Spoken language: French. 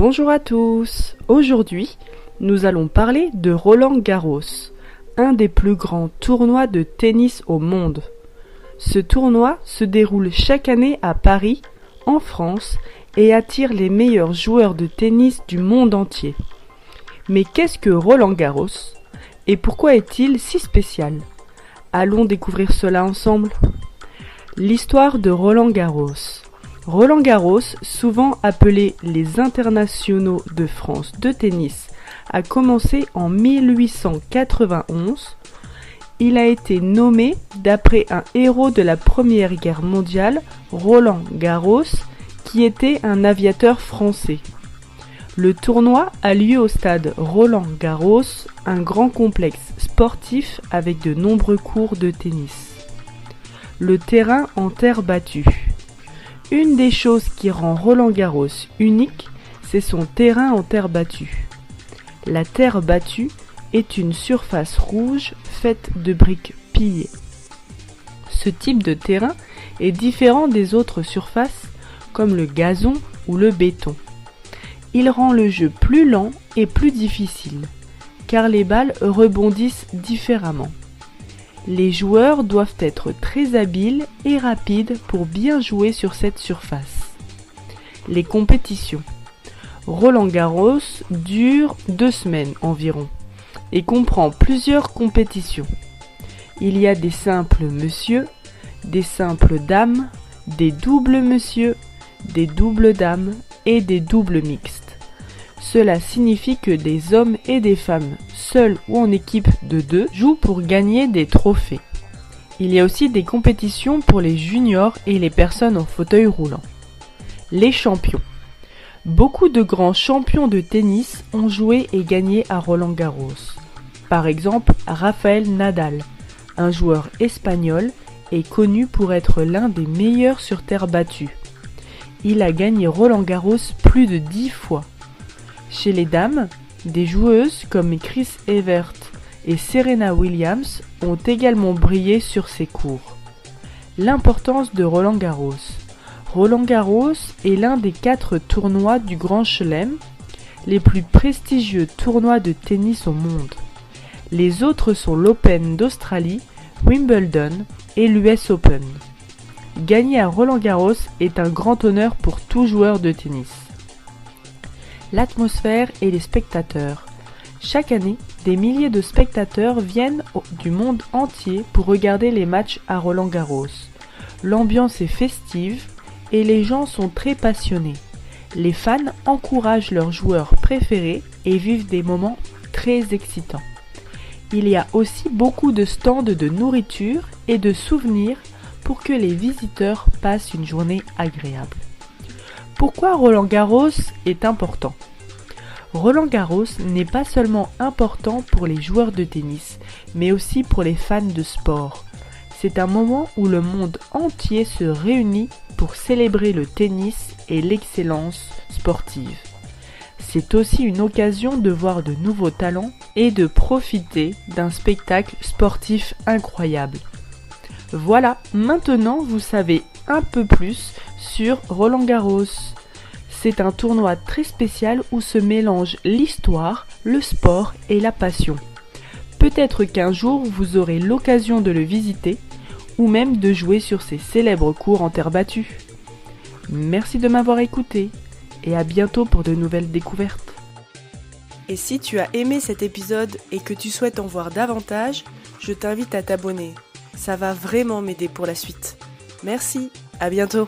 Bonjour à tous. Aujourd'hui, nous allons parler de Roland-Garros, un des plus grands tournois de tennis au monde. Ce tournoi se déroule chaque année à Paris, en France, et attire les meilleurs joueurs de tennis du monde entier. Mais qu'est-ce que Roland-Garros et pourquoi est-il si spécial? Allons découvrir cela ensemble. L'histoire de Roland-Garros. Roland-Garros, souvent appelé les internationaux de France de tennis, a commencé en 1891. Il a été nommé d'après un héros de la Première Guerre mondiale, Roland Garros, qui était un aviateur français. Le tournoi a lieu au stade Roland-Garros, un grand complexe sportif avec de nombreux courts de tennis. Le terrain en terre battue. Une des choses qui rend Roland-Garros unique, c'est son terrain en terre battue. La terre battue est une surface rouge faite de briques pillées. Ce type de terrain est différent des autres surfaces comme le gazon ou le béton. Il rend le jeu plus lent et plus difficile, car les balles rebondissent différemment. Les joueurs doivent être très habiles et rapides pour bien jouer sur cette surface. Les compétitions. Roland-Garros dure 2 semaines environ et comprend plusieurs compétitions. Il y a des simples monsieur, des simples dames, des doubles monsieur, des doubles dames et des doubles mixtes. Cela signifie que des hommes et des femmes, seuls ou en équipe de 2, jouent pour gagner des trophées. Il y a aussi des compétitions pour les juniors et les personnes en fauteuil roulant. Les champions. Beaucoup de grands champions de tennis ont joué et gagné à Roland-Garros. Par exemple, Rafael Nadal, un joueur espagnol, est connu pour être l'un des meilleurs sur terre battue. Il a gagné Roland-Garros plus de 10 fois. Chez les dames, des joueuses comme Chris Evert et Serena Williams ont également brillé sur ces courts. L'importance de Roland-Garros. Roland-Garros est l'un des 4 tournois du Grand Chelem, les plus prestigieux tournois de tennis au monde. Les autres sont l'Open d'Australie, Wimbledon et l'US Open. Gagner à Roland-Garros est un grand honneur pour tout joueur de tennis. L'atmosphère et les spectateurs. Chaque année, des milliers de spectateurs viennent du monde entier pour regarder les matchs à Roland-Garros. L'ambiance est festive et les gens sont très passionnés. Les fans encouragent leurs joueurs préférés et vivent des moments très excitants. Il y a aussi beaucoup de stands de nourriture et de souvenirs pour que les visiteurs passent une journée agréable. Pourquoi Roland-Garros est important? Roland-Garros n'est pas seulement important pour les joueurs de tennis, mais aussi pour les fans de sport. C'est un moment où le monde entier se réunit pour célébrer le tennis et l'excellence sportive. C'est aussi une occasion de voir de nouveaux talents et de profiter d'un spectacle sportif incroyable. Voilà, maintenant vous savez un peu plus sur Roland-Garros. C'est un tournoi très spécial où se mélangent l'histoire, le sport et la passion. Peut-être qu'un jour vous aurez l'occasion de le visiter ou même de jouer sur ces célèbres courts en terre battue. Merci de m'avoir écouté et à bientôt pour de nouvelles découvertes. Et si tu as aimé cet épisode et que tu souhaites en voir davantage, je t'invite à t'abonner. Ça va vraiment m'aider pour la suite. Merci, à bientôt.